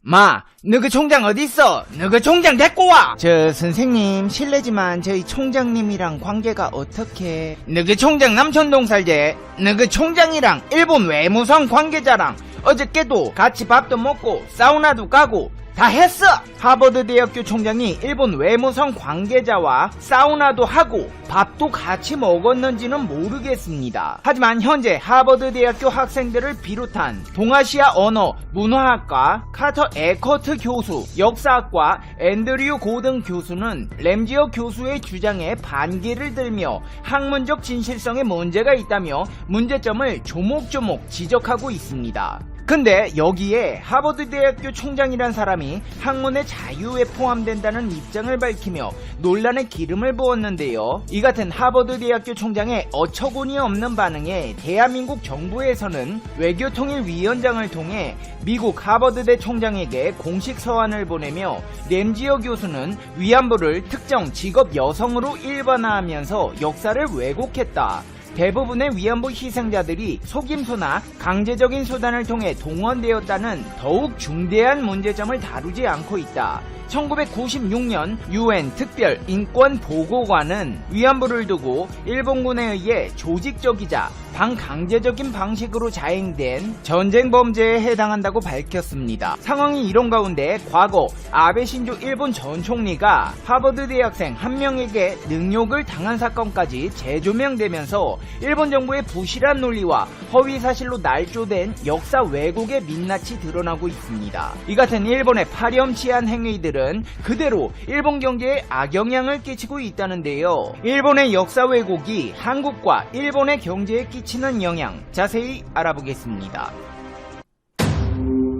마, 너그 총장 어딨어? 너그 총장 데리고 와! 저 선생님 실례지만 저희 총장님이랑 관계가 어떻게? 너그 총장 남천동 살제. 너그 총장이랑 일본 외무성 관계자랑 어저께도 같이 밥도 먹고 사우나도 가고 다 했어! 하버드 대학교 총장이 일본 외무성 관계자와 사우나도 하고 밥도 같이 먹었는지는 모르겠습니다. 하지만 현재 하버드 대학교 학생들을 비롯한 동아시아 언어 문화학과 카터 에커트 교수, 역사학과 앤드류 고등 교수는 램지어 교수의 주장에 반기를 들며 학문적 진실성에 문제가 있다며 문제점을 조목조목 지적하고 있습니다. 근데 여기에 하버드 대학교 총장이란 사람이 학문의 자유에 포함된다는 입장을 밝히며 논란의 기름을 부었는데요. 이 같은 하버드 대학교 총장의 어처구니 없는 반응에 대한민국 정부에서는 외교통일위원장을 통해 미국 하버드대 총장에게 공식 서한을 보내며 램지어 교수는 위안부를 특정 직업 여성으로 일반화하면서 역사를 왜곡했다. 대부분의 위안부 희생자들이 속임수나 강제적인 수단을 통해 동원되었다는 더욱 중대한 문제점을 다루지 않고 있다. 1996년 UN 특별 인권보고관은 위안부를 두고 일본군에 의해 조직적이자 반강제적인 방식으로 자행된 전쟁 범죄에 해당한다고 밝혔습니다. 상황이 이런 가운데 과거 아베 신조 일본 전 총리가 하버드 대학생 한 명에게 능욕을 당한 사건까지 재조명되면서 일본 정부의 부실한 논리와 허위 사실로 날조된 역사 왜곡의 민낯이 드러나고 있습니다. 이 같은 일본의 파렴치한 행위들은 그대로 일본 경제에 악영향을 끼치고 있다는데요. 일본의 역사 왜곡이 한국과 일본의 경제에 끼치는 영향 자세히 알아보겠습니다.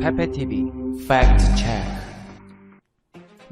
페페TV 팩트 체크.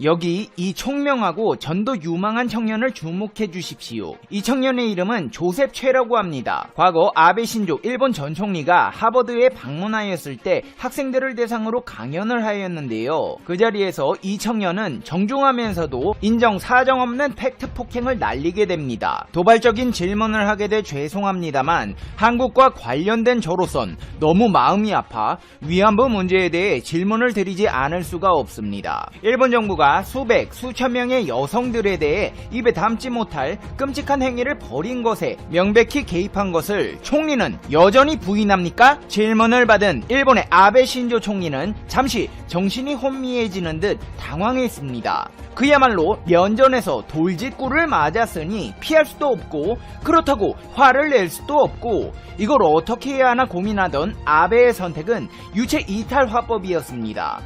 여기 이 총명하고 전도 유망한 청년을 주목해 주십시오. 이 청년의 이름은 조셉 최라고 합니다. 과거 아베 신조 일본 전 총리가 하버드에 방문하였을 때 학생들을 대상으로 강연을 하였는데요. 그 자리에서 이 청년은 정중하면서도 인정 사정 없는 팩트 폭행을 날리게 됩니다. 도발적인 질문을 하게 돼 죄송합니다만 한국과 관련된 저로선 너무 마음이 아파 위안부 문제에 대해 질문을 드리지 않을 수가 없습니다. 일본 정부가 수백, 수천 명의 여성들에 대해 입에 담지 못할 끔찍한 행위를 벌인 것에 명백히 개입한 것을 총리는 여전히 부인합니까? 질문을 받은 일본의 아베 신조 총리는 잠시 정신이 혼미해지는 듯 당황했습니다. 그야말로 면전에서 돌직구를 맞았으니 피할 수도 없고 그렇다고 화를 낼 수도 없고 이걸 어떻게 해야 하나 고민하던 아베의 선택은 유체 이탈 화법이었습니다.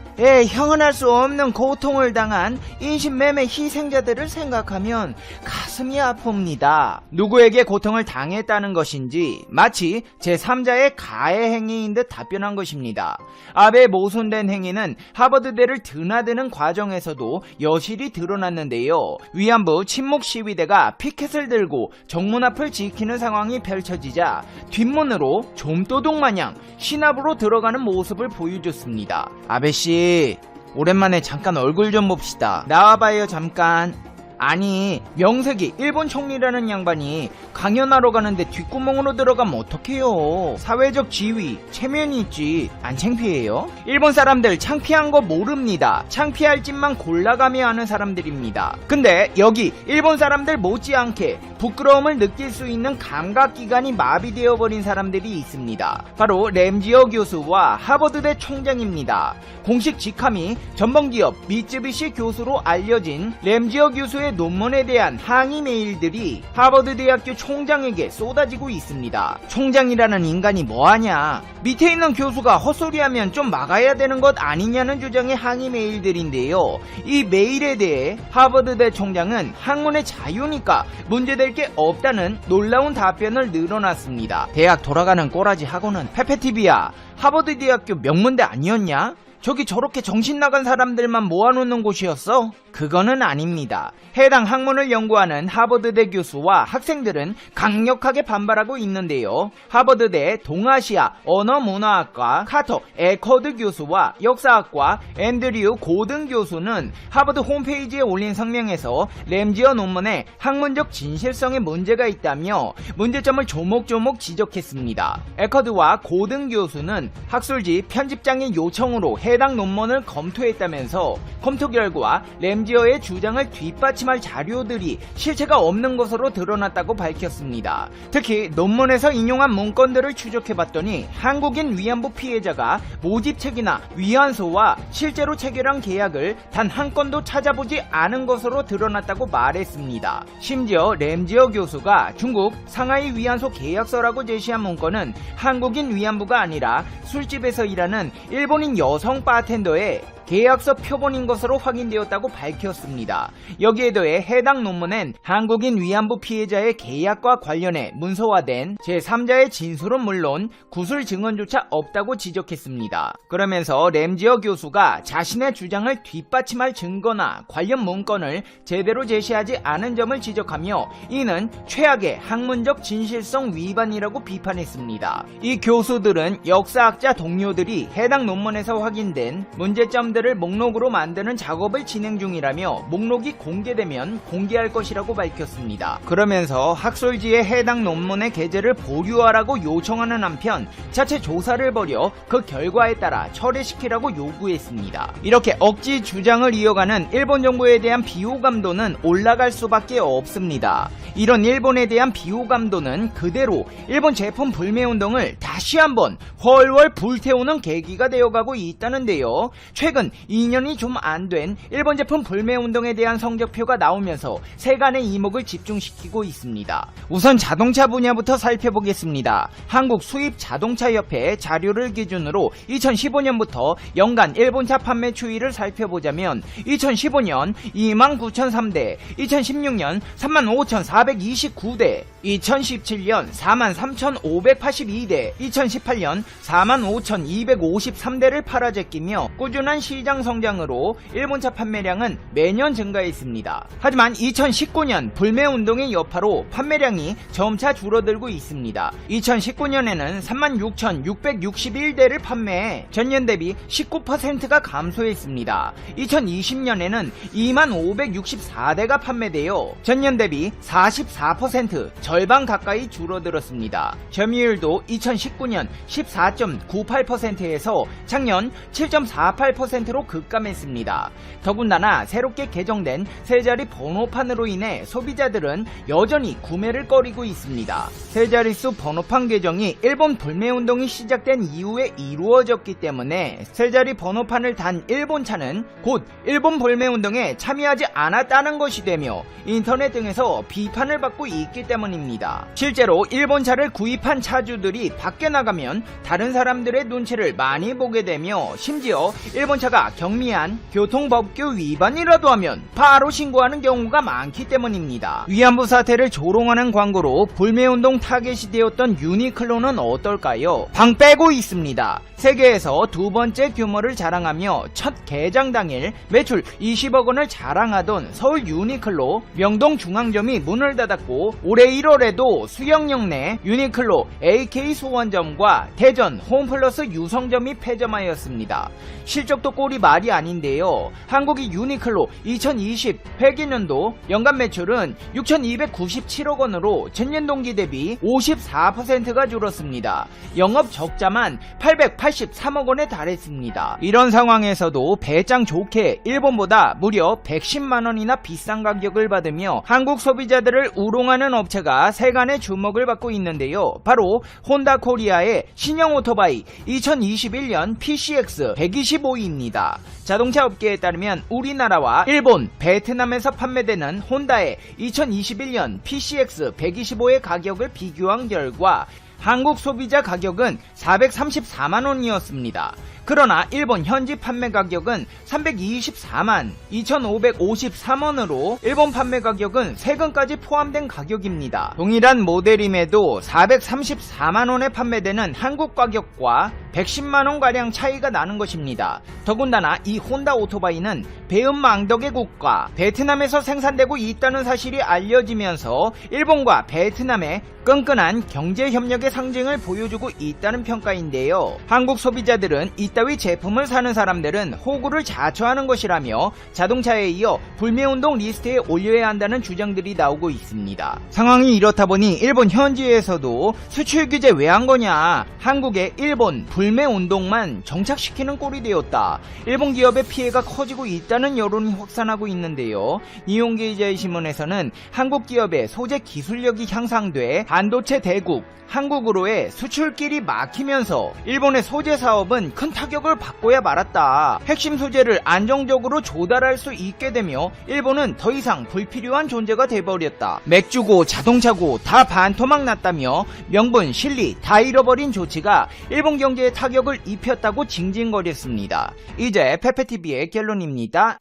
형언할 수 없는 고통을 당한 인신매매 희생자들을 생각하면 가슴이 아픕니다. 누구에게 고통을 당했다는 것인지 마치 제3자의 가해 행위인 듯 답변한 것입니다. 아베의 모순된 행위는 하버드대를 드나드는 과정에서도 여실히 드러났는데요. 위안부 침묵 시위대가 피켓을 들고 정문 앞을 지키는 상황이 펼쳐지자 뒷문으로 좀도둑 마냥 신압으로 들어가는 모습을 보여줬습니다. 아베씨, 오랜만에 잠깐 얼굴 좀 봅시다. 나와봐요 잠깐. 아니 명색이 일본 총리라는 양반이 강연하러 가는데 뒷구멍으로 들어가면 어떡해요. 사회적 지위, 체면이 있지 안 창피해요? 일본 사람들 창피한 거 모릅니다. 창피할 짓만 골라가며 하는 사람들입니다. 근데 여기 일본 사람들 못지않게 부끄러움을 느낄 수 있는 감각기관이 마비되어 버린 사람들이 있습니다. 바로 램지어 교수와 하버드대 총장입니다. 공식 직함이 전범기업 미쯔비시 교수로 알려진 램지어 교수의 논문에 대한 항의 메일들이 하버드 대학교 총장에게 쏟아지고 있습니다. 총장이라는 인간이 뭐하냐, 밑에 있는 교수가 헛소리하면 좀 막아야 되는 것 아니냐는 주장의 항의 메일들인데요. 이 메일에 대해 하버드대 총장은 학문의 자유니까 문제될 게 없다는 놀라운 답변을 늘어놨습니다. 대학 돌아가는 꼬라지 학원은 페페TV야, 하버드 대학교 명문대 아니었냐? 저기 저렇게 정신 나간 사람들만 모아놓는 곳이었어? 그거는 아닙니다. 해당 학문을 연구하는 하버드대 교수와 학생들은 강력하게 반발하고 있는데요. 하버드대 동아시아 언어문화학과 카터 에커드 교수와 역사학과 앤드류 고등 교수는 하버드 홈페이지에 올린 성명에서 램지어 논문에 학문적 진실성에 문제가 있다며 문제점을 조목조목 지적했습니다. 에커드와 고등 교수는 학술지 편집장의 요청으로 해당 논문을 검토했다면서 검토 결과 램지어의 주장을 뒷받침할 자료들이 실체가 없는 것으로 드러났다고 밝혔습니다. 특히 논문에서 인용한 문건들을 추적해봤더니 한국인 위안부 피해자가 모집책이나 위안소와 실제로 체결한 계약을 단 한 건도 찾아보지 않은 것으로 드러났다고 말했습니다. 심지어 램지어 교수가 중국 상하이 위안소 계약서라고 제시한 문건은 한국인 위안부가 아니라 술집에서 일하는 일본인 여성 바텐더의 계약서 표본인 것으로 확인되었다고 밝혔습니다. 여기에 더해 해당 논문엔 한국인 위안부 피해자의 계약과 관련해 문서화된 제3자의 진술은 물론 구술 증언조차 없다고 지적했습니다. 그러면서 램지어 교수가 자신의 주장을 뒷받침할 증거나 관련 문건을 제대로 제시하지 않은 점을 지적하며 이는 최악의 학문적 진실성 위반이라고 비판했습니다. 이 교수들은 역사학자 동료들이 해당 논문에서 확인된 문제점 들을 목록으로 만드는 작업을 진행 중이라며 목록이 공개되면 공개할 것이라고 밝혔습니다. 그러면서 학술지에 해당 논문의 게재를 보류하라고 요청하는 한편 자체 조사를 벌여 그 결과에 따라 철회시키라고 요구했습니다. 이렇게 억지 주장을 이어가는 일본 정부에 대한 비호감도는 올라갈 수밖에 없습니다. 이런 일본에 대한 비호감도는 그대로 일본 제품 불매운동을 다시 한번 훨훨 불태우는 계기가 되어가고 있다는데요. 최근 2년이 좀 안 된 일본 제품 불매운동에 대한 성적표가 나오면서 세간의 이목을 집중시키고 있습니다. 우선 자동차 분야부터 살펴보겠습니다. 한국 수입 자동차협회 자료를 기준으로 2015년부터 연간 일본차 판매 추이를 살펴보자면 2015년 29,003대, 2016년 35,429대, 2017년 43,582대, 2018년 45,253대를 팔아제끼며 꾸준한 시장 성장으로 일본차 판매량은 매년 증가했습니다. 하지만 2019년 불매운동의 여파로 판매량이 점차 줄어들고 있습니다. 2019년에는 36,661대를 판매해 전년 대비 19%가 감소했습니다. 2020년에는 25,564대가 판매되어 전년 대비 44% 절반 가까이 줄어들었습니다. 점유율도 2019년 14.98%에서 작년 7.48%로 급감했습니다. 더군다나 새롭게 개정된 세자리 번호판으로 인해 소비자들은 여전히 구매를 꺼리고 있습니다. 세자릿수 번호판 개정이 일본 불매운동이 시작된 이후에 이루어졌기 때문에 세자리 번호판을 단 일본차는 곧 일본 불매운동에 참여하지 않았다는 것이 되며 인터넷 등에서 비판을 받고 있기 때문입니다. 실제로 일본차를 구입한 차주들이 밖에 나가면 다른 사람들의 눈치를 많이 보게 되며 심지어 일본차가 경미한 교통법규 위반이라도 하면 바로 신고하는 경우가 많기 때문입니다. 위안부 사태를 조롱하는 광고로 불매운동 타겟이 되었던 유니클로는 어떨까요? 방 빼고 있습니다. 세계에서 두 번째 규모를 자랑하며 첫 개장 당일 매출 20억 원을 자랑하던 서울 유니클로 명동 중앙점이 문을 닫았고 올해 1월에도 수영역 내 유니클로 AK 수원점과 대전 홈플러스 유성점이 폐점하였습니다. 실적도 꼴이 말이 아닌데요. 한국의 유니클로 2020 회계년도 연간 매출은 6,297억 원으로 전년 동기 대비 54%가 줄었습니다. 영업 적자만 883억 원에 달했습니다. 이런 상황에서도 배짱 좋게 일본보다 무려 110만 원이나 비싼 가격을 받으며 한국 소비자들을 우롱하는 업체가 세간의 주목을 받고 있는데요. 바로 혼다 코리아의 신형 오토바이 2021년 PCX 125입니다. 자동차 업계에 따르면 우리나라와 일본, 베트남에서 판매되는 혼다의 2021년 PCX 125의 가격을 비교한 결과 한국 소비자 가격은 434만원이었습니다. 그러나 일본 현지 판매 가격은 324만 2,553원으로 일본 판매 가격은 세금까지 포함된 가격입니다. 동일한 모델임에도 434만원에 판매되는 한국 가격과 110만원가량 차이가 나는 것입니다. 더군다나 이 혼다 오토바이는 배은망덕의 국가 베트남에서 생산되고 있다는 사실이 알려지면서 일본과 베트남의 끈끈한 경제협력의 상징을 보여주고 있다는 평가인데요. 한국 소비자들은 이따위 제품을 사는 사람들은 호구를 자초하는 것이라며 자동차에 이어 불매운동 리스트에 올려야 한다는 주장들이 나오고 있습니다. 상황이 이렇다 보니 일본 현지에서도 수출 규제 왜 한 거냐, 한국의 일본 불매 운동만 정착시키는 꼴이 되었다. 일본 기업의 피해가 커지고 있다는 여론이 확산하고 있는데요. 이용계이자의 신문에서는 한국 기업의 소재 기술력이 향상돼 반도체 대국 한국으로의 수출길이 막히면서 일본의 소재 사업은 큰 타격을 받고야 말았다. 핵심 소재를 안정적으로 조달할 수 있게 되며 일본은 더 이상 불필요한 존재가 돼버렸다. 맥주고 자동차고 다 반토막 났다며 명분, 실리 다 잃어버린 조치가 일본 경제에 타격을 입혔다고 징징거렸습니다. 이제 페페TV의 결론입니다.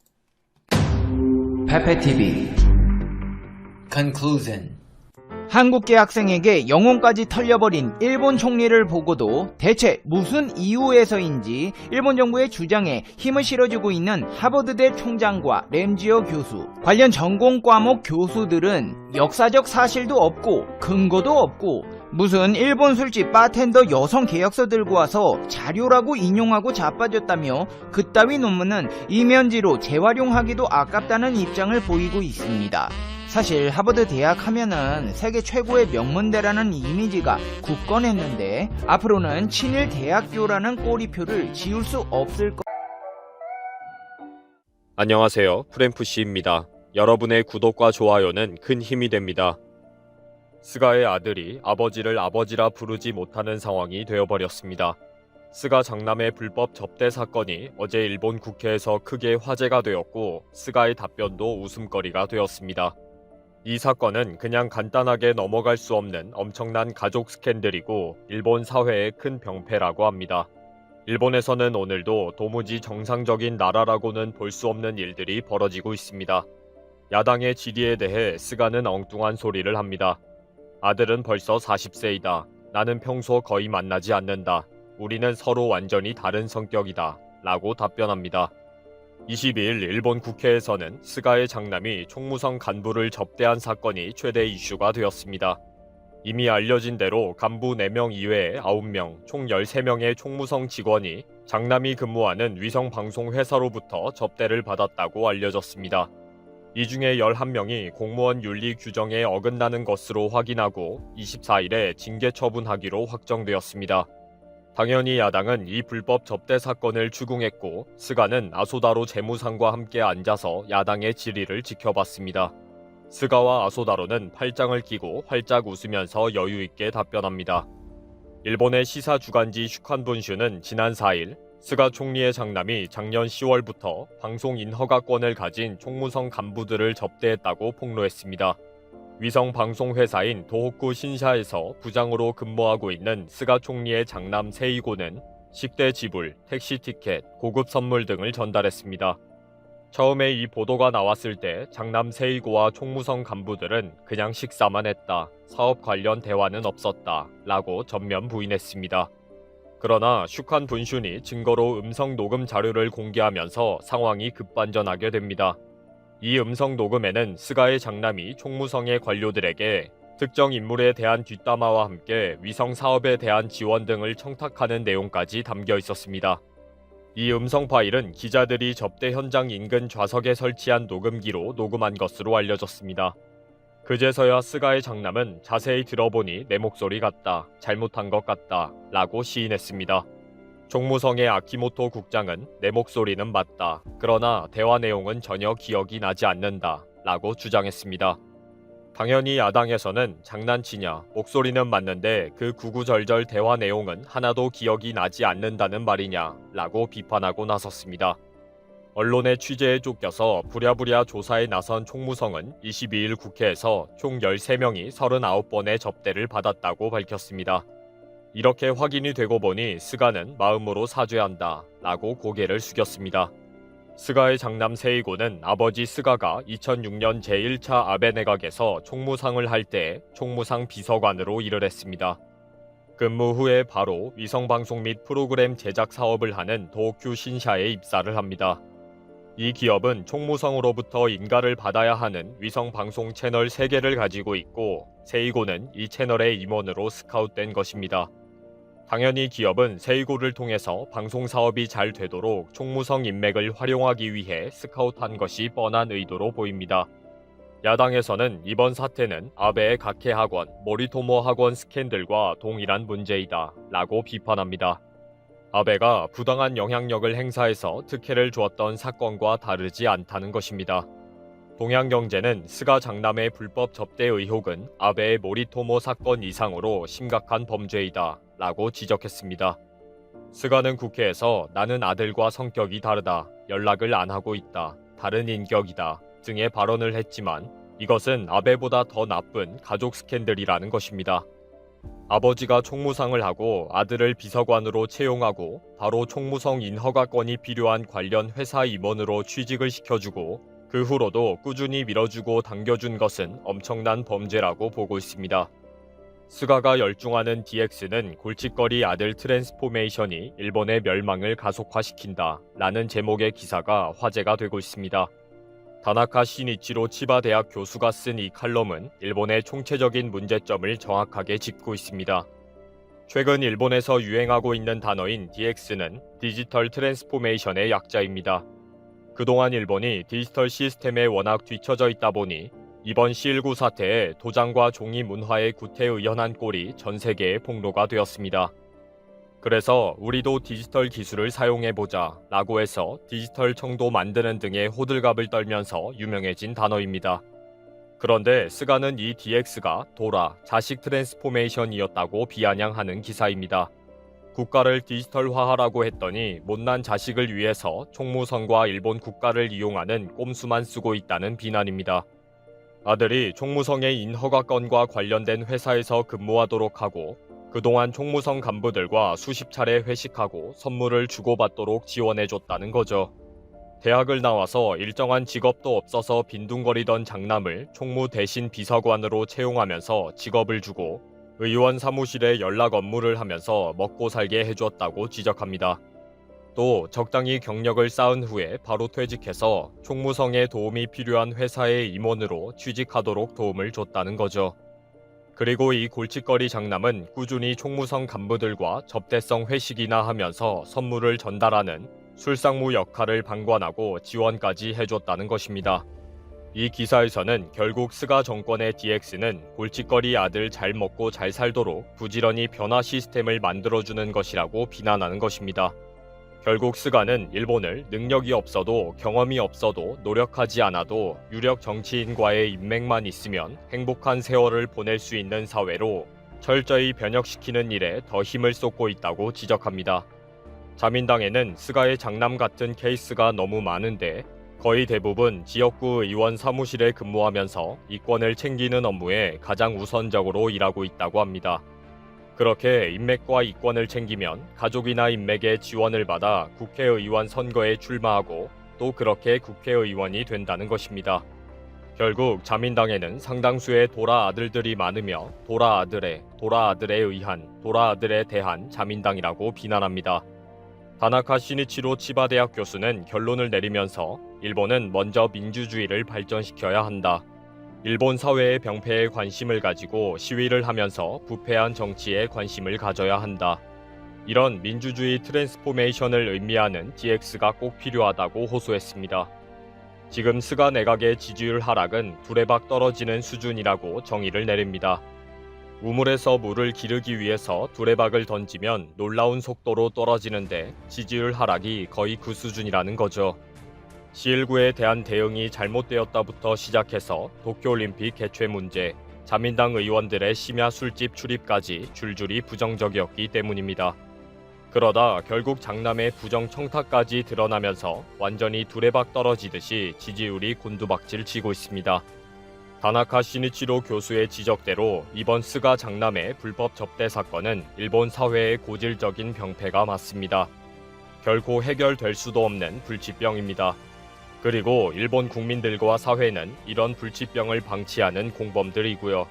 페페TV Conclusion. 한국계 학생에게 영혼까지 털려버린 일본 총리를 보고도 대체 무슨 이유에서인지 일본 정부의 주장에 힘을 실어주고 있는 하버드대 총장과 램지어 교수, 관련 전공 과목 교수들은 역사적 사실도 없고 근거도 없고 무슨 일본 술집 바텐더 여성 계약서 들고 와서 자료라고 인용하고 자빠졌다며 그따위 논문은 이면지로 재활용하기도 아깝다는 입장을 보이고 있습니다. 사실 하버드 대학 하면은 세계 최고의 명문대라는 이미지가 굳건했는데 앞으로는 친일 대학교라는 꼬리표를 지울 수 없을 것. 안녕하세요, 프랭프씨입니다. 여러분의 구독과 좋아요는 큰 힘이 됩니다. 스가의 아들이 아버지를 아버지라 부르지 못하는 상황이 되어버렸습니다. 스가 장남의 불법 접대 사건이 어제 일본 국회에서 크게 화제가 되었고 스가의 답변도 웃음거리가 되었습니다. 이 사건은 그냥 간단하게 넘어갈 수 없는 엄청난 가족 스캔들이고 일본 사회의 큰 병폐라고 합니다. 일본에서는 오늘도 도무지 정상적인 나라라고는 볼 수 없는 일들이 벌어지고 있습니다. 야당의 질의에 대해 스가는 엉뚱한 소리를 합니다. 아들은 벌써 40세이다. 나는 평소 거의 만나지 않는다. 우리는 서로 완전히 다른 성격이다. 라고 답변합니다. 22일 일본 국회에서는 스가의 장남이 총무성 간부를 접대한 사건이 최대 이슈가 되었습니다. 이미 알려진 대로 간부 4명 이외에 9명, 총 13명의 총무성 직원이 장남이 근무하는 위성방송회사로부터 접대를 받았다고 알려졌습니다. 이 중에 11명이 공무원 윤리 규정에 어긋나는 것으로 확인하고 24일에 징계 처분하기로 확정되었습니다. 당연히 야당은 이 불법 접대 사건을 추궁했고 스가는 아소다로 재무상과 함께 앉아서 야당의 질의를 지켜봤습니다. 스가와 아소다로는 팔짱을 끼고 활짝 웃으면서 여유있게 답변합니다. 일본의 시사 주간지 슈칸분슈는 지난 4일 스가 총리의 장남이 작년 10월부터 방송인 허가권을 가진 총무성 간부들을 접대했다고 폭로했습니다. 위성방송회사인 도호쿠 신샤에서 부장으로 근무하고 있는 스가 총리의 장남 세이고는 식대 지불, 택시 티켓, 고급 선물 등을 전달했습니다. 처음에 이 보도가 나왔을 때 장남 세이고와 총무성 간부들은 그냥 식사만 했다, 사업 관련 대화는 없었다 라고 전면 부인했습니다. 그러나 슈칸 분슌이 증거로 음성 녹음 자료를 공개하면서 상황이 급반전하게 됩니다. 이 음성 녹음에는 스가의 장남이 총무성의 관료들에게 특정 인물에 대한 뒷담화와 함께 위성 사업에 대한 지원 등을 청탁하는 내용까지 담겨 있었습니다. 이 음성 파일은 기자들이 접대 현장 인근 좌석에 설치한 녹음기로 녹음한 것으로 알려졌습니다. 그제서야 스가의 장남은 자세히 들어보니 내 목소리 같다, 잘못한 것 같다 라고 시인했습니다. 총무성의 아키모토 국장은 내 목소리는 맞다. 그러나 대화 내용은 전혀 기억이 나지 않는다. 라고 주장했습니다. 당연히 야당에서는 장난치냐, 목소리는 맞는데 그 구구절절 대화 내용은 하나도 기억이 나지 않는다는 말이냐 라고 비판하고 나섰습니다. 언론의 취재에 쫓겨서 부랴부랴 조사에 나선 총무성은 22일 국회에서 총 13명이 39번의 접대를 받았다고 밝혔습니다. 이렇게 확인이 되고 보니 스가는 마음으로 사죄한다 라고 고개를 숙였습니다. 스가의 장남 세이고는 아버지 스가가 2006년 제1차 아베 내각에서 총무상을 할 때 총무상 비서관으로 일을 했습니다. 근무 후에 바로 위성방송 및 프로그램 제작 사업을 하는 도쿄 신샤에 입사를 합니다. 이 기업은 총무성으로부터 인가를 받아야 하는 위성방송 채널 3개를 가지고 있고 세이고는 이 채널의 임원으로 스카웃된 것입니다. 당연히 기업은 세이고를 통해서 방송 사업이 잘 되도록 총무성 인맥을 활용하기 위해 스카웃한 것이 뻔한 의도로 보입니다. 야당에서는 이번 사태는 아베의 각해 학원, 모리토모 학원 스캔들과 동일한 문제이다 라고 비판합니다. 아베가 부당한 영향력을 행사해서 특혜를 주었던 사건과 다르지 않다는 것입니다. 동양경제는 스가 장남의 불법 접대 의혹은 아베의 모리토모 사건 이상으로 심각한 범죄이다 라고 지적했습니다. 스가는 국회에서 나는 아들과 성격이 다르다, 연락을 안 하고 있다, 다른 인격이다 등의 발언을 했지만 이것은 아베보다 더 나쁜 가족 스캔들이라는 것입니다. 아버지가 총무상을 하고 아들을 비서관으로 채용하고 바로 총무성 인허가권이 필요한 관련 회사 임원으로 취직을 시켜주고 그 후로도 꾸준히 밀어주고 당겨준 것은 엄청난 범죄라고 보고 있습니다. 스가가 열중하는 DX는 골칫거리 아들 트랜스포메이션이 일본의 멸망을 가속화시킨다 라는 제목의 기사가 화제가 되고 있습니다. 다나카 시니치로 치바 대학 교수가 쓴 이 칼럼은 일본의 총체적인 문제점을 정확하게 짚고 있습니다. 최근 일본에서 유행하고 있는 단어인 DX는 디지털 트랜스포메이션의 약자입니다. 그동안 일본이 디지털 시스템에 워낙 뒤처져 있다 보니 이번 C19 사태에 도장과 종이 문화의 구태의연한 꼴이 전 세계에 폭로가 되었습니다. 그래서 우리도 디지털 기술을 사용해보자 라고 해서 디지털 청도 만드는 등의 호들갑을 떨면서 유명해진 단어입니다. 그런데 스가는 이 DX가 도라, 자식 트랜스포메이션이었다고 비아냥하는 기사입니다. 국가를 디지털화하라고 했더니 못난 자식을 위해서 총무성과 일본 국가를 이용하는 꼼수만 쓰고 있다는 비난입니다. 아들이 총무성의 인허가권과 관련된 회사에서 근무하도록 하고 그동안 총무성 간부들과 수십 차례 회식하고 선물을 주고받도록 지원해줬다는 거죠. 대학을 나와서 일정한 직업도 없어서 빈둥거리던 장남을 총무 대신 비서관으로 채용하면서 직업을 주고 의원 사무실에 연락 업무를 하면서 먹고 살게 해주었다고 지적합니다. 또 적당히 경력을 쌓은 후에 바로 퇴직해서 총무성에 도움이 필요한 회사의 임원으로 취직하도록 도움을 줬다는 거죠. 그리고 이 골칫거리 장남은 꾸준히 총무성 간부들과 접대성 회식이나 하면서 선물을 전달하는 술상무 역할을 방관하고 지원까지 해줬다는 것입니다. 이 기사에서는 결국 스가 정권의 DX는 골칫거리 아들 잘 먹고 잘 살도록 부지런히 변화 시스템을 만들어주는 것이라고 비난하는 것입니다. 결국 스가는 일본을 능력이 없어도 경험이 없어도 노력하지 않아도 유력 정치인과의 인맥만 있으면 행복한 세월을 보낼 수 있는 사회로 철저히 변혁시키는 일에 더 힘을 쏟고 있다고 지적합니다. 자민당에는 스가의 장남 같은 케이스가 너무 많은데 거의 대부분 지역구 의원 사무실에 근무하면서 이권을 챙기는 업무에 가장 우선적으로 일하고 있다고 합니다. 그렇게 인맥과 이권을 챙기면 가족이나 인맥의 지원을 받아 국회의원 선거에 출마하고 또 그렇게 국회의원이 된다는 것입니다. 결국 자민당에는 상당수의 도라 아들들이 많으며 도라 아들에 의한, 도라 아들에 대한 자민당이라고 비난합니다. 다나카 시니치로 치바 대학 교수는 결론을 내리면서 일본은 먼저 민주주의를 발전시켜야 한다. 일본 사회의 병폐에 관심을 가지고 시위를 하면서 부패한 정치에 관심을 가져야 한다. 이런 민주주의 트랜스포메이션을 의미하는 DX가 꼭 필요하다고 호소했습니다. 지금 스가 내각의 지지율 하락은 두레박 떨어지는 수준이라고 정의를 내립니다. 우물에서 물을 기르기 위해서 두레박을 던지면 놀라운 속도로 떨어지는데 지지율 하락이 거의 그 수준이라는 거죠. C19에 대한 대응이 잘못되었다부터 시작해서 도쿄올림픽 개최 문제, 자민당 의원들의 심야 술집 출입까지 줄줄이 부정적이었기 때문입니다. 그러다 결국 장남의 부정 청탁까지 드러나면서 완전히 두레박 떨어지듯이 지지율이 곤두박질 치고 있습니다. 다나카 시니치로 교수의 지적대로 이번 스가 장남의 불법 접대 사건은 일본 사회의 고질적인 병폐가 맞습니다. 결코 해결될 수도 없는 불치병입니다. 그리고 일본 국민들과 사회는 이런 불치병을 방치하는 공범들이고요.